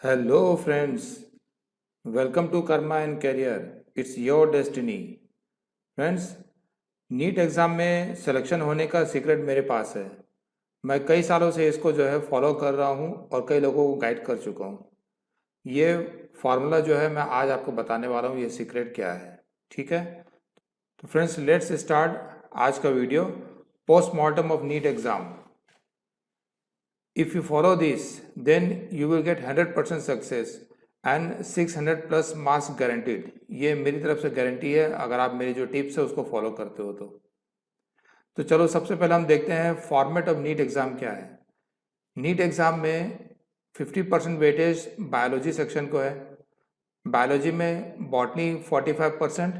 Hello, friends. Welcome to Karma and Career. It's your destiny. Friends, NEET exam में selection होने का secret मेरे पास है। मैं कई सालों से इसको जो है फॉलो कर रहा हूँ और कई लोगों को गाइड कर चुका हूँ। ये फार्मूला जो है मैं आज आपको बताने वाला हूँ, ये सीक्रेट क्या है। ठीक है, तो फ्रेंड्स लेट्स स्टार्ट आज का video. Postmortem of NEET exam. If you follow this, then you will get 100% success and 600 plus marks guaranteed. ये मेरी तरफ से गारंटी है अगर आप मेरी जो टिप्स है उसको फॉलो करते हो तो चलो सबसे पहले हम देखते हैं फॉर्मेट ऑफ नीट एग्ज़ाम क्या है। नीट एग्ज़ाम में 50% वेटेज बायोलॉजी सेक्शन को है। बायोलॉजी में बॉटनी 45%,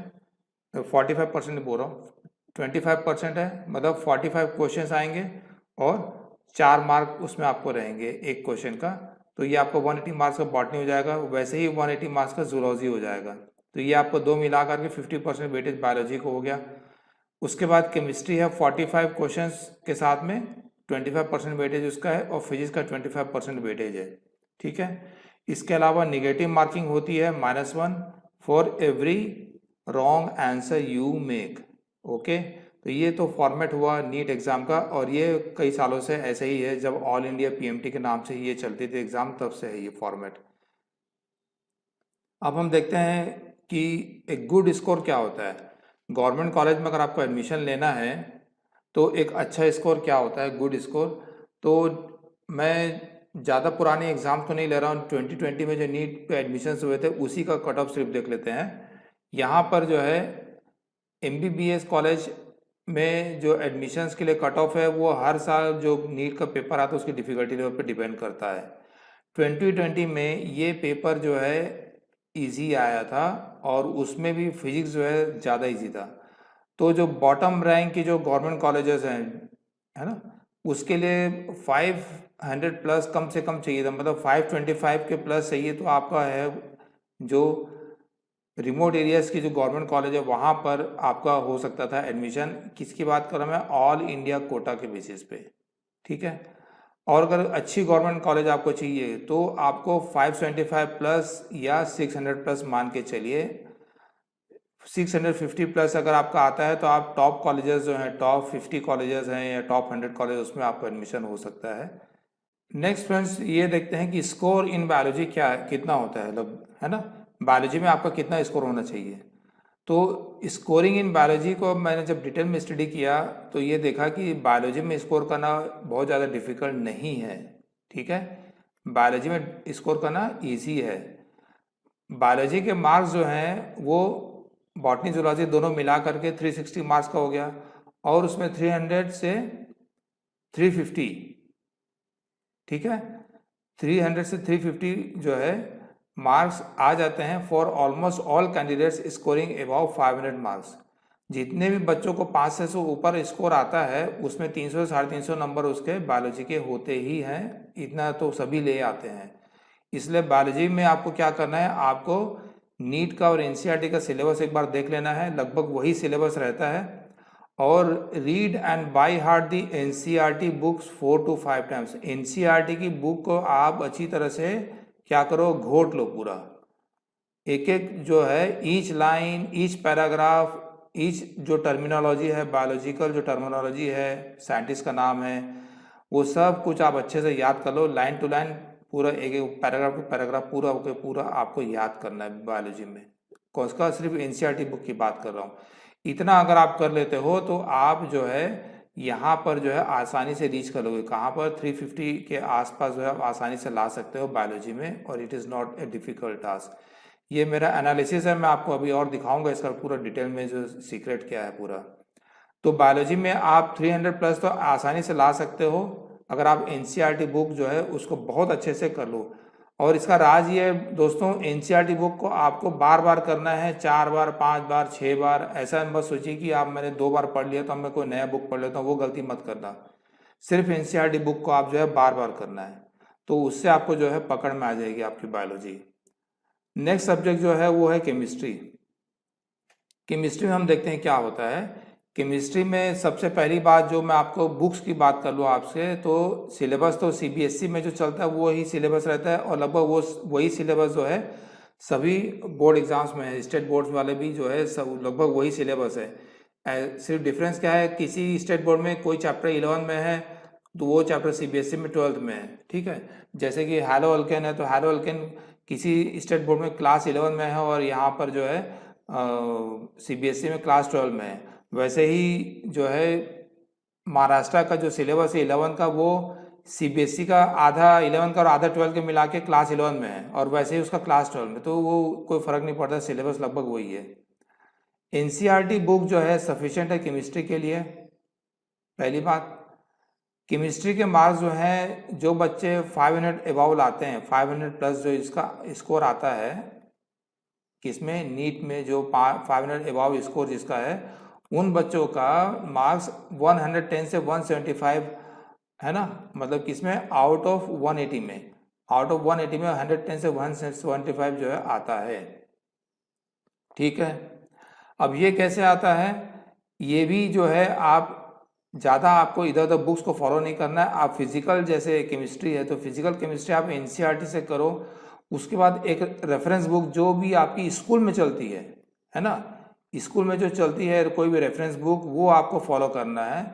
45% बोल रहा हूँ, 25% है, मतलब 45 क्वेश्चंस आएंगे और 4 मार्क उसमें आपको रहेंगे एक क्वेश्चन का। तो ये आपको 180 मार्क्स का बॉटनी हो जाएगा, वैसे ही 180 मार्क्स का जूलॉजी हो जाएगा। तो ये आपको दो मिला करके 50% वेटेज बायोलॉजी को हो गया। उसके बाद केमिस्ट्री है 45 क्वेश्चंस के साथ में 25% वेटेज उसका है और फिजिक्स का 25% वेटेज है। ठीक है, इसके अलावा निगेटिव मार्किंग होती है -1 for every wrong answer you make. Okay, तो ये तो फॉर्मेट हुआ नीट एग्ज़ाम का और ये कई सालों से ऐसे ही है। जब ऑल इंडिया पीएमटी के नाम से ये चलती थी एग्ज़ाम, तब से है ये फॉर्मेट। अब हम देखते हैं कि एक गुड स्कोर क्या होता है। गवर्नमेंट कॉलेज में अगर आपको एडमिशन लेना है तो एक अच्छा स्कोर क्या होता है, गुड स्कोर। तो मैं ज़्यादा पुराने एग्ज़ाम तो नहीं ले रहा हूँ, 2020 में जो नीट पे एडमिशन्स हुए थे उसी का कट ऑफ सिर्फ देख लेते हैं। यहाँ पर जो है एमबीबीएस कॉलेज में जो एडमिशन्स के लिए कट ऑफ है वो हर साल जो नीट का पेपर आता है उसकी डिफ़िकल्टी लेवल पर डिपेंड करता है। 2020 में ये पेपर जो है इजी आया था और उसमें भी फिजिक्स जो है ज़्यादा इजी था। तो जो बॉटम रैंक की जो गवर्नमेंट कॉलेजेस हैं, है ना, उसके लिए 500 प्लस कम से कम चाहिए था, मतलब 525 के प्लस चाहिए। तो आपका है जो रिमोट एरियाज़ की जो गवर्नमेंट कॉलेज है वहाँ पर आपका हो सकता था एडमिशन। किसकी बात कर रहा हूँ मैं, ऑल इंडिया कोटा के बेसिस पे। ठीक है, और अगर अच्छी गवर्नमेंट कॉलेज आपको चाहिए तो आपको 575 प्लस या 600 प्लस मान के चलिए। 650 प्लस अगर आपका आता है तो आप टॉप कॉलेजेस जो हैं, टॉप 50 कॉलेजेस हैं या टॉप 100 कॉलेज, उसमें आपको एडमिशन हो सकता है। नेक्स्ट फ्रेंड्स ये देखते हैं कि स्कोर इन बायोलॉजी क्या है, कितना होता है, है ना, बायोलॉजी में आपका कितना स्कोर होना चाहिए। तो स्कोरिंग इन बायोलॉजी को मैंने जब डिटेल में स्टडी किया तो ये देखा कि बायोलॉजी में स्कोर करना बहुत ज़्यादा डिफिकल्ट नहीं है। ठीक है, बायोलॉजी में स्कोर करना इजी है। बायोलॉजी के मार्क्स जो हैं वो बॉटनी जूलॉजी दोनों मिला करके 360 मार्क्स का हो गया और उसमें 300 से 350, ठीक है, 300 से 350 जो है मार्क्स आ जाते हैं for almost all candidates scoring about 500 marks. जितने भी बच्चों को 500 से ऊपर स्कोर आता है उसमें 300 से 350 नंबर उसके बायोलॉजी के होते ही हैं। इतना तो सभी ले आते हैं। इसलिए बायोलॉजी में आपको क्या करना है, आपको नीट का और एनसीईआरटी का सिलेबस एक बार देख लेना है, लगभग वही सिलेबस रहता है। और read and by heart the NCERT books 4 to 5 times. NCERT की बुक को आप अच्छी तरह से क्या करो, घोट लो पूरा। एक एक जो है each line, each paragraph, each जो टर्मिनोलॉजी है, बायोलॉजिकल जो टर्मिनोलॉजी है, साइंटिस्ट का नाम है, वो सब कुछ आप अच्छे से याद कर लो, लाइन टू लाइन पूरा, एक एक पैराग्राफ टू पैराग्राफ पूरा होकर पूरा आपको याद करना है बायोलॉजी में। कौन सा, सिर्फ एनसीईआरटी बुक की बात कर रहा हूँ। इतना अगर आप कर लेते हो तो आप जो है यहाँ पर जो है आसानी से रीच कर लोगे। कहाँ पर, 350 के आसपास जो है आप आसानी से ला सकते हो बायोलॉजी में, और it is not a difficult task. ये मेरा एनालिसिस है, मैं आपको अभी और दिखाऊंगा इसका पूरा डिटेल में जो सीक्रेट क्या है पूरा। तो बायोलॉजी में आप 300 प्लस तो आसानी से ला सकते हो अगर आप एनसीईआरटी बुक जो है उसको बहुत अच्छे से कर लो। और इसका राज ये है दोस्तों, एनसीईआरटी बुक को आपको बार बार करना है, 4 बार, 5 बार, 6 बार। ऐसा मत सोचिए कि आप मैंने 2 बार पढ़ लिया तो अब मैं कोई नया बुक पढ़ लेता हूँ, वो गलती मत करना। सिर्फ एनसीईआरटी बुक को आप जो है बार बार करना है, तो उससे आपको जो है पकड़ में आ जाएगी आपकी बायोलॉजी। नेक्स्ट सब्जेक्ट जो है वो है केमिस्ट्री। केमिस्ट्री में हम देखते हैं क्या होता है। केमिस्ट्री में सबसे पहली बात जो मैं आपको बुक्स की बात कर लूँ आपसे, तो सिलेबस तो सीबीएसई में जो चलता है वो ही सिलेबस रहता है, और लगभग वही सिलेबस जो है सभी बोर्ड एग्जाम्स में है। स्टेट बोर्ड्स वाले भी जो है सब लगभग वही सिलेबस है। सिर्फ डिफरेंस क्या है, किसी स्टेट बोर्ड में कोई चैप्टर 11 में है तो वो चैप्टर सीबीएसई में 12th में है। ठीक है, जैसे कि हैलो अल्केन है तो हैलो अल्केन किसी स्टेट बोर्ड में क्लास 11 में है और यहाँ पर जो है सीबीएसई में क्लास 12 में है। वैसे ही जो है महाराष्ट्र का जो सिलेबस है 11 का, वो सीबीएसई का आधा 11 का और आधा 12 के मिला के क्लास 11 में है, और वैसे ही उसका क्लास 12 में, तो वो कोई फर्क नहीं पड़ता, सिलेबस लगभग वही है। एनसीईआरटी बुक जो है सफिशिएंट है केमिस्ट्री के लिए। पहली बात, केमिस्ट्री के मार्क्स जो हैं, जो बच्चे 500 एबाव लाते हैं, 500 प्लस जो इसका स्कोर आता है, किसमें, नीट में जो 500 एबाव स्कोर जिसका है, उन बच्चों का मार्क्स 110 से 175 है ना, मतलब किसमें, आउट ऑफ 180 में, आउट ऑफ 180 में 110 से 175 जो है आता है। ठीक है, अब ये कैसे आता है, ये भी जो है आप ज़्यादा आपको इधर उधर बुक्स को फॉलो नहीं करना है। आप फिजिकल, जैसे केमिस्ट्री है तो फिजिकल केमिस्ट्री आप एनसीईआरटी से करो, उसके बाद एक रेफरेंस बुक जो भी आपकी स्कूल में चलती है ना, स्कूल में जो चलती है कोई भी रेफरेंस बुक, वो आपको फॉलो करना है।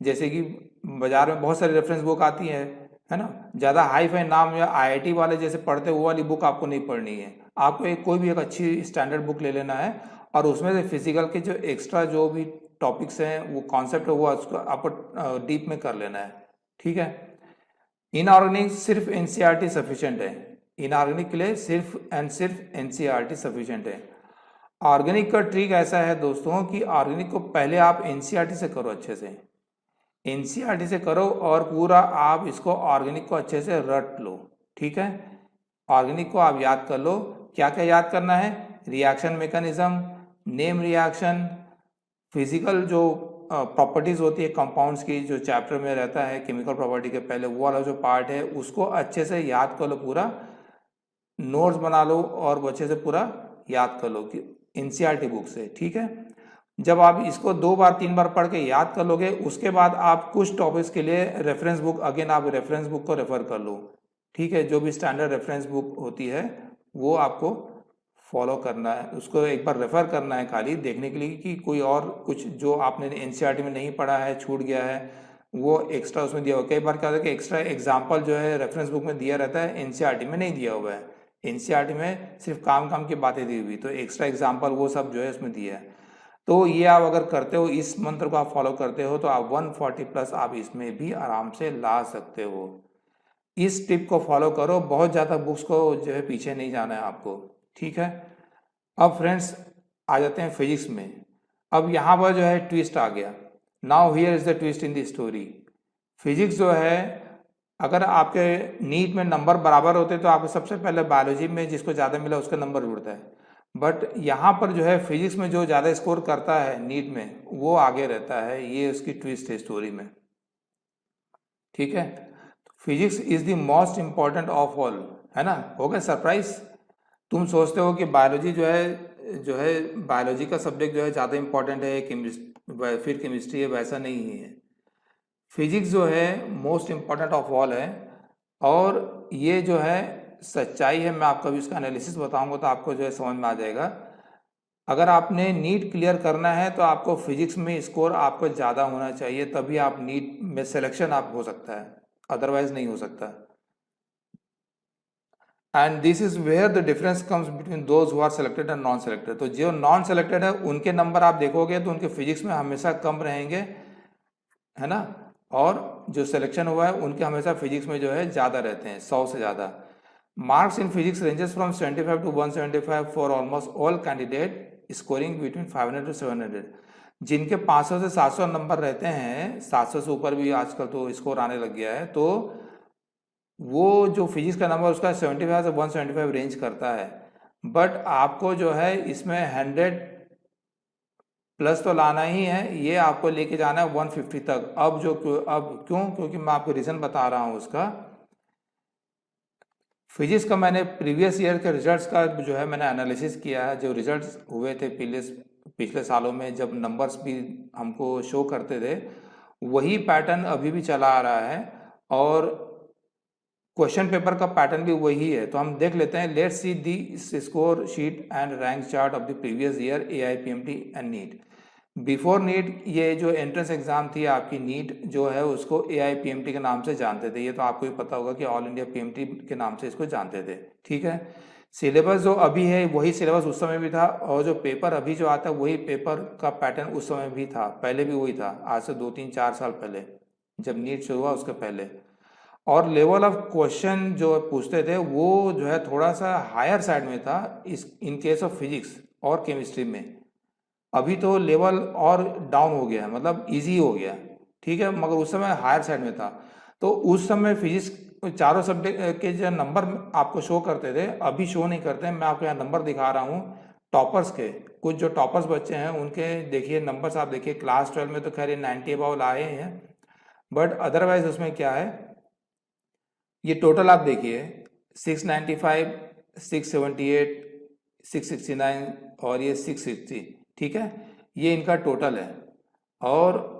जैसे कि बाजार में बहुत सारी रेफरेंस बुक आती है ना, ज़्यादा हाई फाई नाम या आईआईटी वाले जैसे पढ़ते वो वाली बुक आपको नहीं पढ़नी है। आपको कोई भी एक अच्छी स्टैंडर्ड बुक ले लेना है, और उसमें से फिजिकल के जो एक्स्ट्रा जो भी टॉपिक्स हैं, वो कॉन्सेप्ट है, वो आपको डीप में कर लेना है। ठीक है, इनऑर्गेनिक सिर्फ एनसीईआरटी सफिशिएंट है, इनऑर्गेनिक के लिए सिर्फ एंड सिर्फ एनसीईआरटी सफिशिएंट है। ऑर्गेनिक का ट्रिक ऐसा है दोस्तों कि ऑर्गेनिक को पहले आप एनसीईआरटी से करो, अच्छे से एनसीईआरटी से करो, और पूरा आप इसको ऑर्गेनिक को अच्छे से रट लो। ठीक है, ऑर्गेनिक को आप याद कर लो। क्या क्या याद करना है, reaction mechanism, name reaction, physical जो प्रॉपर्टीज़ होती है कंपाउंड्स की, जो चैप्टर में रहता है केमिकल प्रॉपर्टी के पहले, वो वाला जो पार्ट है उसको अच्छे से याद कर लो, पूरा नोट्स बना लो और वो अच्छे से पूरा याद कर लो कि एनसीईआरटी बुक से। ठीक है, जब आप इसको 2 बार 3 बार पढ़ के याद कर लोगे, उसके बाद आप कुछ टॉपिक्स के लिए रेफरेंस बुक, अगेन आप रेफरेंस बुक को रेफर कर लो। ठीक है, जो भी स्टैंडर्ड रेफरेंस बुक होती है वो आपको फॉलो करना है, उसको एक बार रेफर करना है, खाली देखने के लिए कि कोई और कुछ जो आपने एनसीईआरटी में नहीं पढ़ा है, छूट गया है, वो एक्स्ट्रा उसमें दिया हुआ। कई बार क्या होता है कि एक्स्ट्रा एग्जाम्पल जो है रेफरेंस बुक में दिया रहता है, एनसीईआरटी में नहीं दिया हुआ है। एनसीईआरटी में सिर्फ काम की बातें दी हुई, तो एक्स्ट्रा एग्जाम्पल वो सब जो है उसमें दिया है। तो ये आप अगर करते हो, इस मंत्र को आप फॉलो करते हो, तो आप 140 प्लस आप इसमें भी आराम से ला सकते हो। इस टिप को फॉलो करो, बहुत ज़्यादा बुक्स को जो है पीछे नहीं जाना है आपको। ठीक है, अब फ्रेंड्स आ जाते हैं फिजिक्स में। अब यहाँ पर जो है ट्विस्ट आ गया। Now here is the twist in the story. Physics जो है, अगर आपके नीट में नंबर बराबर होते तो आपको सबसे पहले बायोलॉजी में जिसको ज़्यादा मिला उसका नंबर जुड़ता है, बट यहाँ पर जो है फिजिक्स में जो ज़्यादा स्कोर करता है नीट में, वो आगे रहता है। ये उसकी ट्विस्ट है स्टोरी में। ठीक है, physics is the most important of all, है ना। हो गया सरप्राइज। तुम सोचते हो कि बायोलॉजी जो है बायोलॉजी का सब्जेक्ट जो है ज़्यादा इंपॉर्टेंट है, फिर केमिस्ट्री है, वैसा नहीं है। फिजिक्स जो है मोस्ट इम्पॉर्टेंट ऑफ ऑल है, और ये जो है सच्चाई है। मैं आपको अभी इसका एनालिसिस बताऊंगा तो आपको जो है समझ में आ जाएगा। अगर आपने नीट क्लियर करना है तो आपको फिजिक्स में स्कोर आपको ज़्यादा होना चाहिए, तभी आप नीट में सिलेक्शन आप हो सकता है, अदरवाइज नहीं हो सकता। And this is where the difference comes between those who are selected and non selected. तो जो नॉन सेलेक्टेड है उनके नंबर आप देखोगे तो उनके फिजिक्स में हमेशा कम रहेंगे, है ना, और जो सिलेक्शन हुआ है उनके हमेशा फिजिक्स में जो है ज़्यादा रहते हैं, 100 से ज़्यादा। Marks in physics ranges from 75 to 175 for almost all candidate scoring between 500 to 700। जिनके 500 से 700 नंबर रहते हैं, 700 से ऊपर भी आजकल तो स्कोर आने लग गया है, तो वो जो फिजिक्स का नंबर उसका 75 से 175 रेंज करता है। बट आपको जो है इसमें 100 प्लस तो लाना ही है, ये आपको लेके जाना है 150 तक। अब क्यों, क्योंकि मैं आपको रीज़न बता रहा हूँ उसका। फिजिक्स का मैंने प्रीवियस ईयर के रिजल्ट्स का जो है मैंने एनालिसिस किया है, जो रिजल्ट्स हुए थे पिछले सालों में जब नंबर्स भी हमको शो करते थे, वही पैटर्न अभी भी चला आ रहा है और क्वेश्चन पेपर का पैटर्न भी वही है। तो हम देख लेते हैं, let's see the score sheet and rank chart of the previous year AIPMT and NEET. Before NEET ये जो एंट्रेंस एग्जाम थी आपकी नीट जो है उसको AIPMT के नाम से जानते थे, ये तो आपको भी पता होगा कि ऑल इंडिया PMT के नाम से इसको जानते थे, ठीक है। सिलेबस जो अभी है वही सिलेबस उस समय भी था, और जो पेपर अभी जो आता है वही पेपर का पैटर्न उस समय भी था, पहले भी वही था, आज से 2-3-4 साल पहले जब नीट शुरू हुआ उसके पहले। और लेवल ऑफ क्वेश्चन जो पूछते थे वो जो है थोड़ा सा हायर साइड में था इस इन केस ऑफ फिजिक्स और केमिस्ट्री में। अभी तो लेवल और डाउन हो गया है, मतलब इजी हो गया, ठीक है, मगर उस समय हायर साइड में था। तो उस समय फिजिक्स चारों सब्जेक्ट के जो नंबर आपको शो करते थे अभी शो नहीं करते हैं। मैं आपको यहाँ नंबर दिखा रहा हूँ टॉपर्स के, कुछ जो टॉपर्स बच्चे हैं उनके देखिए नंबर्स आप देखिए। क्लास 12 में तो खैर 90 अबाव लाए हैं, बट अदरवाइज उसमें क्या है, ये टोटल आप देखिए 695, 678, 669 और ये 660, ठीक है, ये इनका टोटल है। और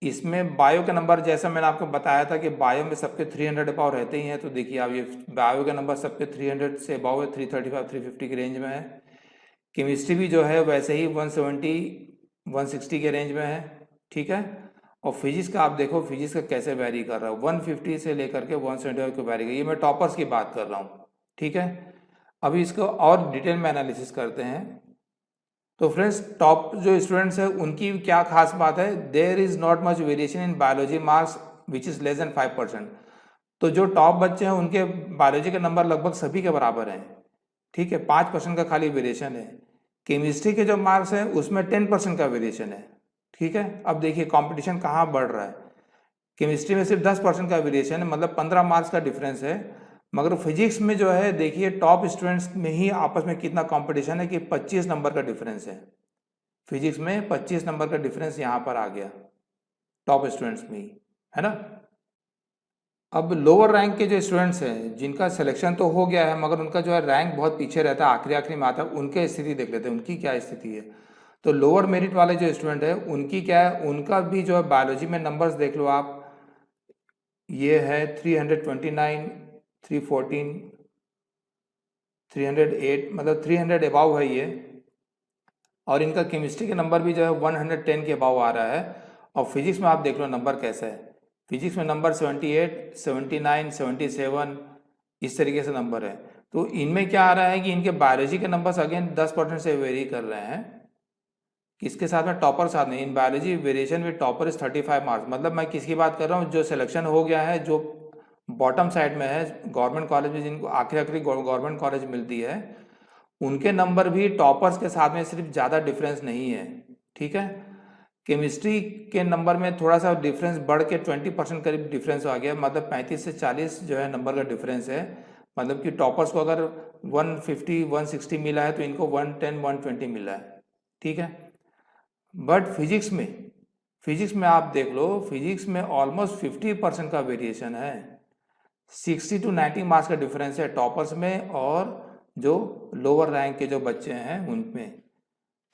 इसमें बायो का नंबर जैसा मैंने आपको बताया था कि बायो में सबके 300 अबाव रहते ही हैं, तो देखिए आप ये बायो का नंबर सबके 300 से अबाव है, 335, 350 के रेंज में है। केमिस्ट्री भी जो है वैसे ही 170, 160 के रेंज में है, ठीक है। और फिजिक्स का आप देखो, फिजिक्स का कैसे वैरी कर रहा है, 150 से लेकर के 175 को वैरी कर, ये मैं टॉपर्स की बात कर रहा हूँ, ठीक है। अभी इसको और डिटेल में एनालिसिस करते हैं। तो फ्रेंड्स टॉप जो स्टूडेंट्स हैं उनकी क्या खास बात है, there is not much variation in biology marks which is less than 5%। तो जो टॉप बच्चे हैं उनके बायोलॉजी के नंबर लगभग सभी के बराबर हैं, ठीक है, 5% का खाली वेरिएशन है। केमिस्ट्री के जो मार्क्स हैं उसमें 10% का वेरिएशन है, ठीक है। अब देखिए कंपटीशन कहाँ बढ़ रहा है, केमिस्ट्री में सिर्फ 10% का वेरिएशन है, मतलब 15 मार्क्स का डिफरेंस है। मगर फिजिक्स में जो है देखिए टॉप स्टूडेंट्स में ही आपस में कितना कंपटीशन है कि 25 नंबर का डिफरेंस है। फिजिक्स में 25 नंबर का डिफरेंस यहाँ पर आ गया टॉप स्टूडेंट्स में ही, है ना। अब लोअर रैंक के जो स्टूडेंट्स हैं जिनका सिलेक्शन तो हो गया है मगर उनका जो है रैंक बहुत पीछे रहता है, आखिरी आखिरी में आता है, उनके स्थिति देख लेते हैं उनकी क्या स्थिति है। तो लोअर मेरिट वाले जो स्टूडेंट है उनकी क्या है, उनका भी जो है बायोलॉजी में नंबर्स देख लो आप, ये है 329, 314, 308, मतलब 300 अबाव है ये। और इनका केमिस्ट्री के नंबर भी जो है 110 के अबाव आ रहा है। और फिजिक्स में आप देख लो नंबर कैसा है, फिजिक्स में नंबर 78, 79, 77 इस तरीके से नंबर है। तो इनमें क्या आ रहा है कि इनके बायोलॉजी के नंबर्स अगेन 10% से वेरी कर रहे हैं, किसके साथ में, टॉपर साथ में। In biology variation with topper is 35 marks, मतलब मैं किसकी बात कर रहा हूँ, जो सिलेक्शन हो गया है, जो बॉटम साइड में है गवर्नमेंट कॉलेज में, जिनको आखिरी आखिरी गवर्नमेंट कॉलेज मिलती है, उनके नंबर भी टॉपर्स के साथ में सिर्फ ज़्यादा डिफरेंस नहीं है, ठीक है। केमिस्ट्री के नंबर में थोड़ा सा डिफरेंस बढ़ के 20% करीब डिफरेंस आ गया, मतलब 35 से 40 जो है नंबर का डिफरेंस है। मतलब कि टॉपर्स को अगर 150, 160 मिला है तो इनको 110, 120 मिला है, ठीक है। बट फिजिक्स में आप देख लो, फिजिक्स में ऑलमोस्ट 50% का वेरिएशन है, 60 to 90 मार्क्स का डिफरेंस है टॉपर्स में और जो लोअर रैंक के जो बच्चे हैं उनमें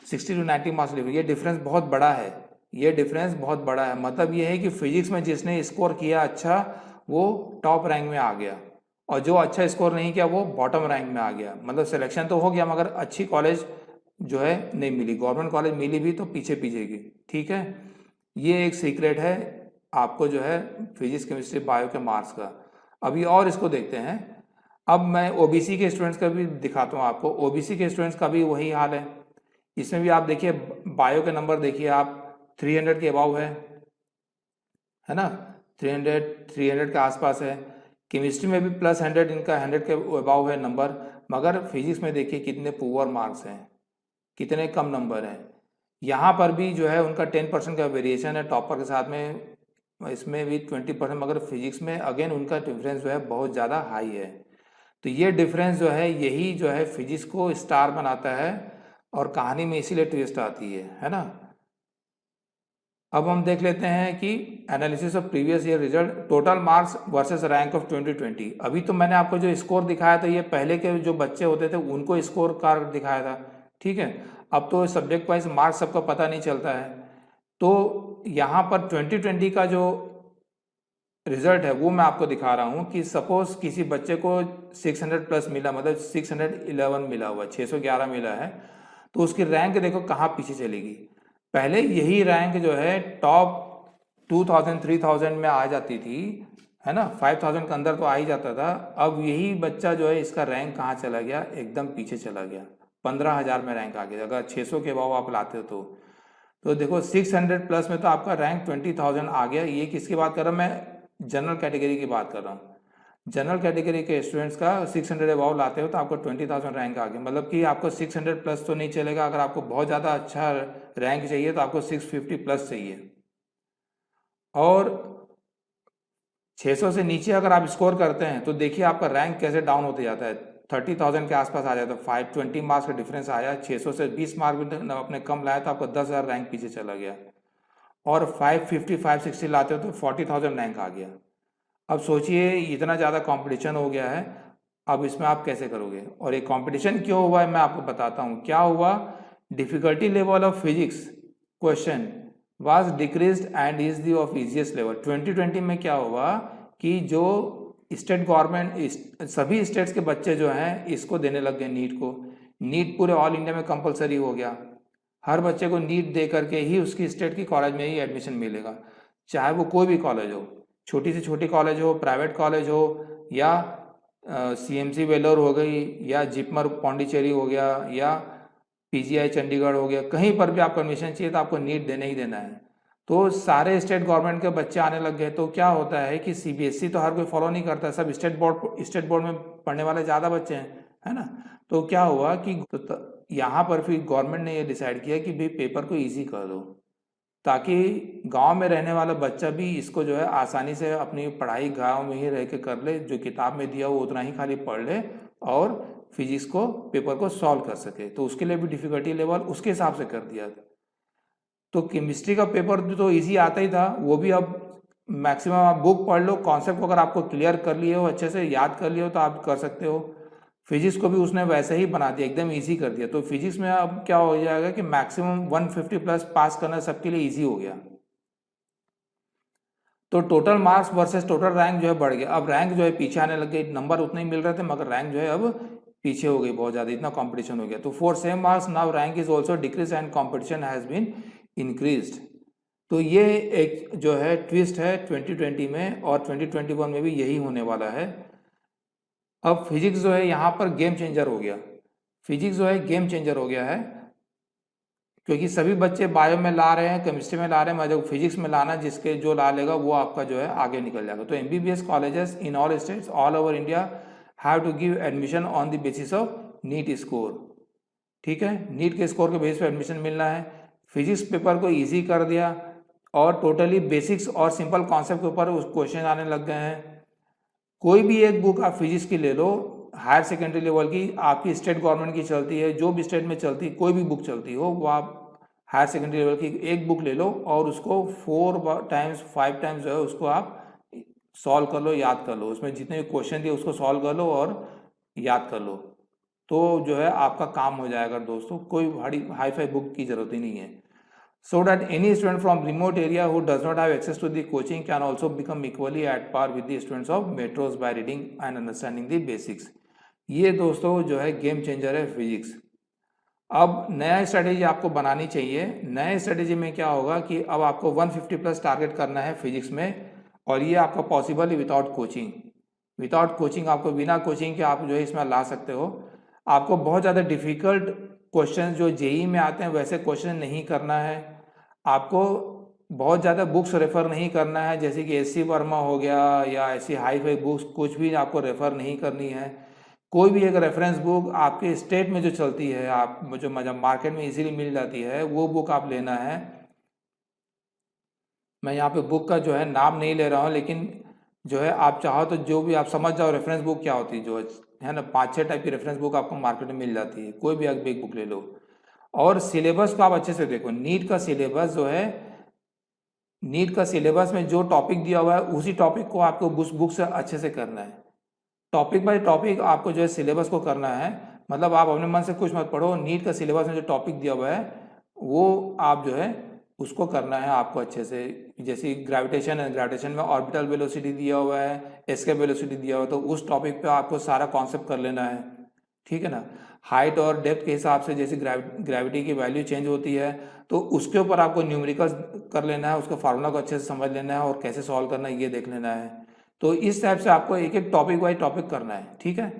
60 to 90 मार्क्स। ये डिफरेंस बहुत बड़ा है, ये डिफरेंस बहुत बड़ा है। मतलब ये है कि फिजिक्स में जिसने स्कोर किया अच्छा वो टॉप रैंक में आ गया, और जो अच्छा स्कोर नहीं किया वो बॉटम रैंक में आ गया। मतलब सिलेक्शन तो हो गया मगर अच्छी कॉलेज जो है नहीं मिली, गवर्नमेंट कॉलेज मिली भी तो पीछे पीछे की, ठीक है। ये एक सीक्रेट है आपको जो है फिजिक्स केमिस्ट्री बायो के मार्क्स का। अभी और इसको देखते हैं। अब मैं ओबीसी के स्टूडेंट्स का भी दिखाता हूँ आपको। ओबीसी के स्टूडेंट्स का भी वही हाल है, इसमें भी आप देखिए बायो के नंबर देखिए आप 300 के अबाव है ना, 300 के आसपास है। केमिस्ट्री में भी प्लस 100, इनका 100 के अबाव है नंबर। मगर फिजिक्स में देखिए कितने पुअर मार्क्स हैं, कितने कम नंबर हैं। यहाँ पर भी जो है उनका 10% का वेरिएशन है टॉपर के साथ में, इसमें भी 20%, मगर फिजिक्स में अगेन उनका डिफरेंस जो है बहुत ज़्यादा हाई है। तो ये डिफरेंस जो है यही जो है फिजिक्स को स्टार बनाता है और कहानी में इसीलिए ट्विस्ट आती है ना। अब हम देख लेते हैं कि analysis of previous year result, total marks versus rank of 2020। अभी तो मैंने आपको जो स्कोर दिखाया था ये पहले के जो बच्चे होते थे उनको स्कोर कार्ड दिखाया था, ठीक है। अब तो सब्जेक्ट वाइज मार्क्स सबका पता नहीं चलता है। तो यहाँ पर 2020 का जो रिजल्ट है वो मैं आपको दिखा रहा हूँ कि सपोज किसी बच्चे को 600 प्लस मिला, मतलब 611 मिला हुआ, 611 मिला है, तो उसकी रैंक देखो कहाँ पीछे चलेगी। पहले यही रैंक जो है टॉप 2000 3000 में आ जाती थी, है ना, 5000 के अंदर तो आ ही जाता था। अब यही बच्चा जो है इसका रैंक कहाँ चला गया, एकदम पीछे चला गया, 15,000 में रैंक आ गया। अगर 600 के अबाव आप लाते हो तो देखो 600 प्लस में तो आपका रैंक 20,000 आ गया। ये किसकी बात कर रहा हूँ मैं, जनरल कैटेगरी की बात कर रहा हूँ। जनरल कैटेगरी के स्टूडेंट्स का 600 अबाव लाते हो तो आपको 20,000 रैंक आ गया। मतलब कि आपको 600 प्लस तो नहीं चलेगा, अगर आपको बहुत ज़्यादा अच्छा रैंक चाहिए तो आपको 650 प्लस चाहिए। और 600 से नीचे अगर आप स्कोर करते हैं तो देखिए आपका रैंक कैसे डाउन होते जाता है, 30,000 के आसपास आ जाता है। 520 मार्क्स का डिफरेंस आया, 600 से 20 मार्क भी अपने कम लाया तो आपका 10,000 रैंक पीछे चला गया। और 550 560 लाते हो तो 40,000 रैंक आ गया। अब सोचिए इतना ज़्यादा कंपटीशन हो गया है, अब इसमें आप कैसे करोगे। और ये कंपटीशन क्यों हुआ है मैं आपको बताता हूँ। क्या हुआ, difficulty level of physics question was decreased and is the of easiest level. 2020 में क्या हुआ कि जो स्टेट गवर्नमेंट सभी स्टेट्स के बच्चे जो हैं इसको देने लग गए नीट को। नीट पूरे ऑल इंडिया में कंपलसरी हो गया, हर बच्चे को नीट दे करके ही उसकी स्टेट की कॉलेज में ही एडमिशन मिलेगा, चाहे वो कोई भी कॉलेज हो, छोटी से छोटी कॉलेज हो, प्राइवेट कॉलेज हो, या सीएमसी वेलोर हो गई, या जिपमर पौंडीचेरी हो गया, या पीजीआई चंडीगढ़ हो गया, कहीं पर भी आपको एडमिशन चाहिए तो आपको नीट देना ही देना है। तो सारे स्टेट गवर्नमेंट के बच्चे आने लग गए। तो क्या होता है कि सीबीएसई तो हर कोई फॉलो नहीं करता, सब स्टेट बोर्ड में पढ़ने वाले ज़्यादा बच्चे हैं, है ना। तो क्या हुआ कि यहाँ पर फिर गवर्नमेंट ने ये डिसाइड किया कि भाई पेपर को ईजी कर दो, ताकि गांव में रहने वाला बच्चा भी इसको जो है आसानी से अपनी पढ़ाई गांव में ही रह के कर ले, जो किताब में दिया वो उतना ही खाली पढ़ ले और फिजिक्स को पेपर को सॉल्व कर सके। तो उसके लिए भी डिफिकल्टी लेवल उसके हिसाब से कर दिया। तो केमिस्ट्री का पेपर तो इजी आता ही था, वो भी अब मैक्सिमम आप बुक पढ़ लो, कॉन्सेप्ट को अगर आपको क्लियर कर लिए हो, अच्छे से याद कर लिए हो तो आप कर सकते हो। फिजिक्स को भी उसने वैसे ही बना दिया, एकदम इजी कर दिया। तो फिजिक्स में अब क्या हो जाएगा कि मैक्सिमम 150 प्लस पास करना सबके लिए इजी हो गया। तो total marks versus total rank जो है बढ़ गया। अब रैंक जो है पीछे आने लग गई, नंबर उतने ही मिल रहे थे मगर रैंक जो है अब पीछे हो गई बहुत ज़्यादा, इतना कंपटीशन हो गया। तो for same marks now rank is also decrease and competition has been increased. तो ये एक जो है ट्विस्ट है 2020 में, और 2021 में भी यही होने वाला है। अब फिजिक्स जो है यहाँ पर गेम चेंजर हो गया, फिजिक्स जो है गेम चेंजर हो गया है, क्योंकि सभी बच्चे बायो में ला रहे हैं, केमिस्ट्री में ला रहे हैं, मगर फिजिक्स में लाना जिसके जो ला लेगा वो आपका जो है आगे निकल जाएगा। तो MBBS colleges in all states all over India have to give admission on the basis of NEET score. ठीक है, नीट के स्कोर के बेस पर एडमिशन मिलना है। फिजिक्स पेपर को ईजी कर दिया और टोटली बेसिक्स और सिंपल कॉन्सेप्ट के ऊपर उस क्वेश्चन आने लग गए हैं। कोई भी एक बुक आप फिजिक्स की ले लो, हायर सेकेंडरी लेवल की, आपकी स्टेट गवर्नमेंट की चलती है, जो भी स्टेट में चलती कोई भी बुक चलती हो, वो आप हायर सेकेंडरी लेवल की एक बुक ले लो और उसको 4 टाइम्स 5 टाइम्स जो है उसको आप सॉल्व कर लो, याद कर लो, उसमें जितने भी क्वेश्चन दिए उसको सॉल्व कर लो और याद कर लो, तो जो है आपका काम हो जाएगा दोस्तों। कोई बड़ी हाई फाई बुक की जरूरत ही नहीं है। So that any student from remote area who does not have access to the coaching can also become equally at par with the students of metros by reading and understanding the basics। ये दोस्तों जो है game changer है physics. अब नया strategy आपको बनानी चाहिए। नए स्ट्रेटेजी में क्या होगा कि अब आपको 150 प्लस टारगेट करना है फिजिक्स में, और ये आपका पॉसिबल है विदाउट कोचिंग। विदाउट कोचिंग आपको बिना कोचिंग के आप जो है इसमें ला सकते हो। आपको बहुत ज़्यादा डिफिकल्ट क्वेश्चन जो जेई में आते हैं वैसे क्वेश्चन नहीं करना है। आपको बहुत ज़्यादा बुक्स रेफ़र नहीं करना है, जैसे कि एससी वर्मा हो गया या ऐसी हाई फाई बुक्स कुछ भी आपको रेफ़र नहीं करनी है। कोई भी एक रेफरेंस बुक आपके स्टेट में जो चलती है, आप जो मार्केट में इजीली मिल जाती है, वो बुक आप लेना है। मैं यहाँ पे बुक का जो है नाम नहीं ले रहा हूँ, लेकिन जो है आप चाहो तो जो भी आप समझ जाओ रेफरेंस बुक क्या होती है, जो है ना 5-6 टाइप की रेफरेंस बुक आपको मार्केट में मिल जाती है, कोई भी एक बुक ले लो। और सिलेबस को आप अच्छे से देखो। नीट का सिलेबस जो है, नीट का सिलेबस में जो टॉपिक दिया हुआ है उसी टॉपिक को आपको उस बुक से अच्छे से करना है। टॉपिक बाय टॉपिक आपको जो है सिलेबस को करना है, मतलब आप अपने मन से कुछ मत पढ़ो, नीट का सिलेबस में जो टॉपिक दिया हुआ है वो आप जो है उसको करना है आपको अच्छे से। जैसे ग्रेविटेशन है, ग्रेविटेशन में ऑर्बिटल वेलोसिटी दिया हुआ है, एस्केप वेलोसिटी दिया हुआ है, तो उस टॉपिक पे आपको सारा कॉन्सेप्ट कर लेना है, ठीक है ना। हाइट और डेप्थ के हिसाब से जैसे ग्रेविटी की वैल्यू चेंज होती है तो उसके ऊपर आपको न्यूमेरिकल्स कर लेना है, उसका फार्मूला को अच्छे से समझ लेना है और कैसे सॉल्व करना है ये देख लेना है। तो इस टाइप से आपको एक एक टॉपिक वाइज टॉपिक करना है, ठीक है।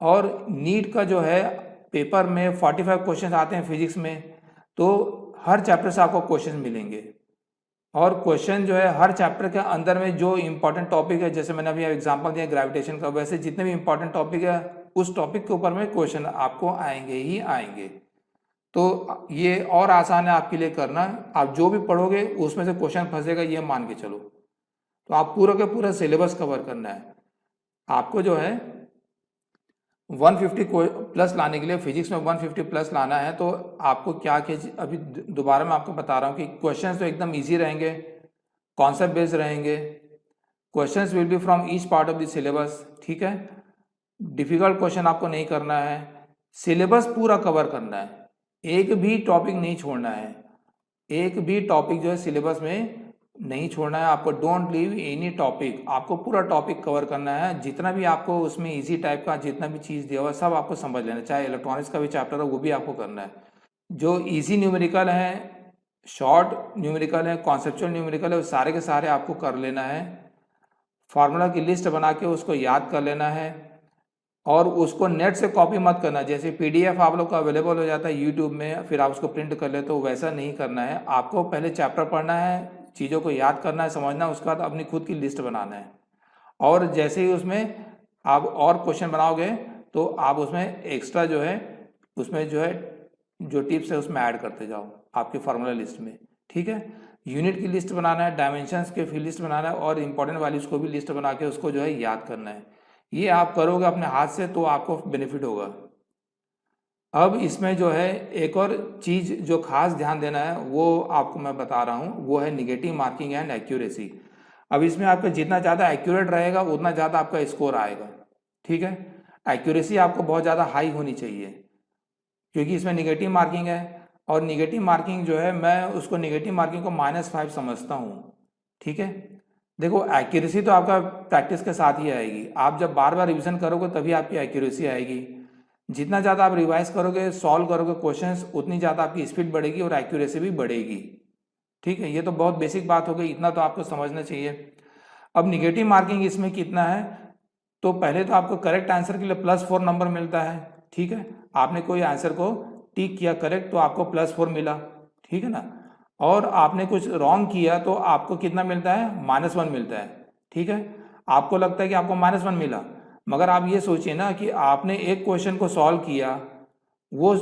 और नीट का जो है पेपर में 45 क्वेश्चन आते हैं फिजिक्स में, तो हर चैप्टर से आपको क्वेश्चन मिलेंगे और क्वेश्चन जो है हर चैप्टर के अंदर में जो इंपॉर्टेंट टॉपिक है, जैसे मैंने अभी एग्जांपल दिया ग्रेविटेशन का, वैसे जितने भी इंपॉर्टेंट टॉपिक है उस टॉपिक के ऊपर में क्वेश्चन आपको आएंगे ही आएंगे। तो ये और आसान है आपके लिए करना, आप जो भी पढ़ोगे उसमें से क्वेश्चन फंसेगा ये मान के चलो। तो आप पूरा का पूरा सिलेबस कवर करना है आपको। जो है 150 प्लस लाने के लिए, फिजिक्स में 150 प्लस लाना है तो आपको क्या अभी दोबारा मैं आपको बता रहा हूँ कि क्वेश्चंस तो एकदम इजी रहेंगे, कॉन्सेप्ट बेस्ड रहेंगे, questions will be from each part of the syllabus, ठीक है। डिफिकल्ट क्वेश्चन आपको नहीं करना है, सिलेबस पूरा कवर करना है, एक भी टॉपिक नहीं छोड़ना है, एक भी टॉपिक जो है सिलेबस में नहीं छोड़ना है आपको। डोंट लीव एनी टॉपिक, आपको पूरा टॉपिक कवर करना है। जितना भी आपको उसमें इजी टाइप का जितना भी चीज़ दिया हुआ है सब आपको समझ लेना है, चाहे इलेक्ट्रॉनिक्स का भी चैप्टर है वो भी आपको करना है। जो इजी न्यूमेरिकल है, शॉर्ट न्यूमेरिकल है, कॉन्सेप्चुअल न्यूमेरिकल है, वो सारे के सारे आपको कर लेना है। फार्मूला की लिस्ट बना के उसको याद कर लेना है और उसको नेट से कॉपी मत करना। जैसे पीडीएफ आप लोग को अवेलेबल हो जाता है यूट्यूब में, फिर आप उसको प्रिंट कर ले, तो वैसा नहीं करना है। आपको पहले चैप्टर पढ़ना है, चीज़ों को याद करना है, समझना, उसके बाद अपनी खुद की लिस्ट बनाना है। और जैसे ही उसमें आप और क्वेश्चन बनाओगे तो आप उसमें एक्स्ट्रा जो है उसमें जो टिप्स है उसमें ऐड करते जाओ आपके फार्मूला लिस्ट में, ठीक है। यूनिट की लिस्ट बनाना है, डायमेंशंस के फिर लिस्ट बनाना है और इंपॉर्टेंट वैल्यूज को भी लिस्ट बना के उसको जो है याद करना है। ये आप करोगे अपने हाथ से तो आपको बेनिफिट होगा। अब इसमें जो है एक और चीज़ जो खास ध्यान देना है वो आपको मैं बता रहा हूँ, वो है निगेटिव मार्किंग एंड एक्यूरेसी। अब इसमें आपका जितना ज़्यादा एक्यूरेट रहेगा उतना ज़्यादा आपका स्कोर आएगा, ठीक है। एक्यूरेसी आपको बहुत ज़्यादा हाई होनी चाहिए क्योंकि इसमें निगेटिव मार्किंग है, और निगेटिव मार्किंग जो है मैं उसको निगेटिव मार्किंग को -5 समझता हूँ, ठीक है। देखो एक्यूरेसी तो आपका प्रैक्टिस के साथ ही आएगी, आप जब बार बार रिविजन करोगे तभी आपकी एक्यूरेसी आएगी। जितना ज़्यादा आप रिवाइज करोगे, सॉल्व करोगे क्वेश्चंस, उतनी ज़्यादा आपकी स्पीड बढ़ेगी और एक्यूरेसी भी बढ़ेगी, ठीक है। ये तो बहुत बेसिक बात हो गई, इतना तो आपको समझना चाहिए। अब निगेटिव मार्किंग इसमें कितना है, तो पहले तो आपको करेक्ट आंसर के लिए +4 नंबर मिलता है, ठीक है। आपने कोई आंसर को टिक किया करेक्ट तो आपको +4 मिला, ठीक है ना। और आपने कुछ रॉन्ग किया तो आपको कितना मिलता है, -1 मिलता है, ठीक है। आपको लगता है कि आपको -1 मिला, मगर आप ये सोचिए ना कि आपने एक क्वेश्चन को सॉल्व किया, वो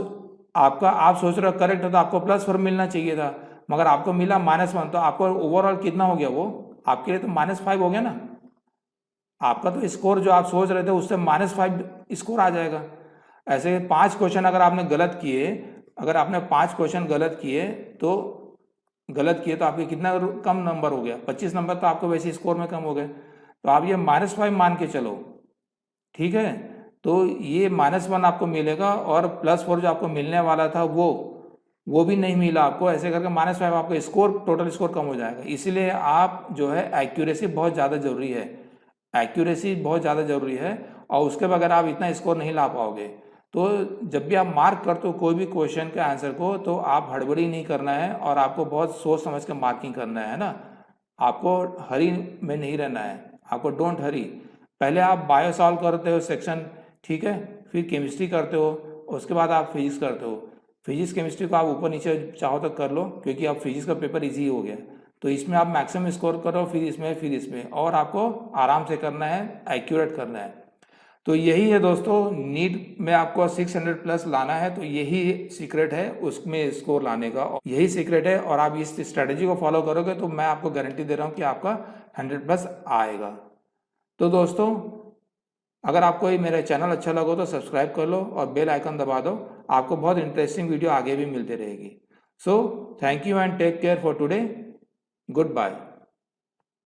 आपका आप सोच रहे हो करेक्ट है तो आपको +4 मिलना चाहिए था, मगर आपको मिला -1, तो आपको ओवरऑल कितना हो गया, वो आपके लिए तो -5 हो गया ना। आपका तो स्कोर जो आप सोच रहे थे उससे -5 स्कोर आ जाएगा। ऐसे 5 क्वेश्चन अगर आपने गलत किए, अगर आपने 5 क्वेश्चन गलत किए तो आपके कितना कम नंबर हो गया, 25 नंबर तो आपको वैसे स्कोर में कम हो गए। तो आप ये -5 मान के चलो, ठीक है। तो ये -1 आपको मिलेगा और +4 जो आपको मिलने वाला था वो भी नहीं मिला आपको। ऐसे करके -5 आपका स्कोर, टोटल स्कोर कम हो जाएगा। इसीलिए आप जो है एक्यूरेसी बहुत ज़्यादा ज़रूरी है, एक्यूरेसी बहुत ज़्यादा ज़रूरी है, और उसके बगैर आप इतना स्कोर नहीं ला पाओगे। तो जब भी आप मार्क करते हो कोई भी क्वेश्चन के आंसर को, तो आप हड़बड़ी नहीं करना है और आपको बहुत सोच समझ के मार्किंग करना है ना। आपको हरी में नहीं रहना है, आपको डोंट हरी। पहले आप बायो सॉल्व करते हो सेक्शन, ठीक है, फिर केमिस्ट्री करते हो, उसके बाद आप फिजिक्स करते हो। फिजिक्स केमिस्ट्री को आप ऊपर नीचे चाहो तो कर लो क्योंकि अब फिजिक्स का पेपर ईजी हो गया, तो इसमें आप मैक्सिमम स्कोर करो, फिर इसमें और आपको आराम से करना है, एक्यूरेट करना है। तो यही है दोस्तों, नीट में आपको 600 प्लस लाना है, तो यही सीक्रेट है उसमें स्कोर लाने का, यही सीक्रेट है। और आप इस स्ट्रेटेजी को फॉलो करोगे तो मैं आपको गारंटी दे रहा हूँ कि आपका 100 प्लस आएगा। तो दोस्तों अगर आपको ये मेरा चैनल अच्छा लगा तो सब्सक्राइब कर लो और बेल आइकन दबा दो, आपको बहुत इंटरेस्टिंग वीडियो आगे भी मिलती रहेगी। So thank you and take care for today, good bye.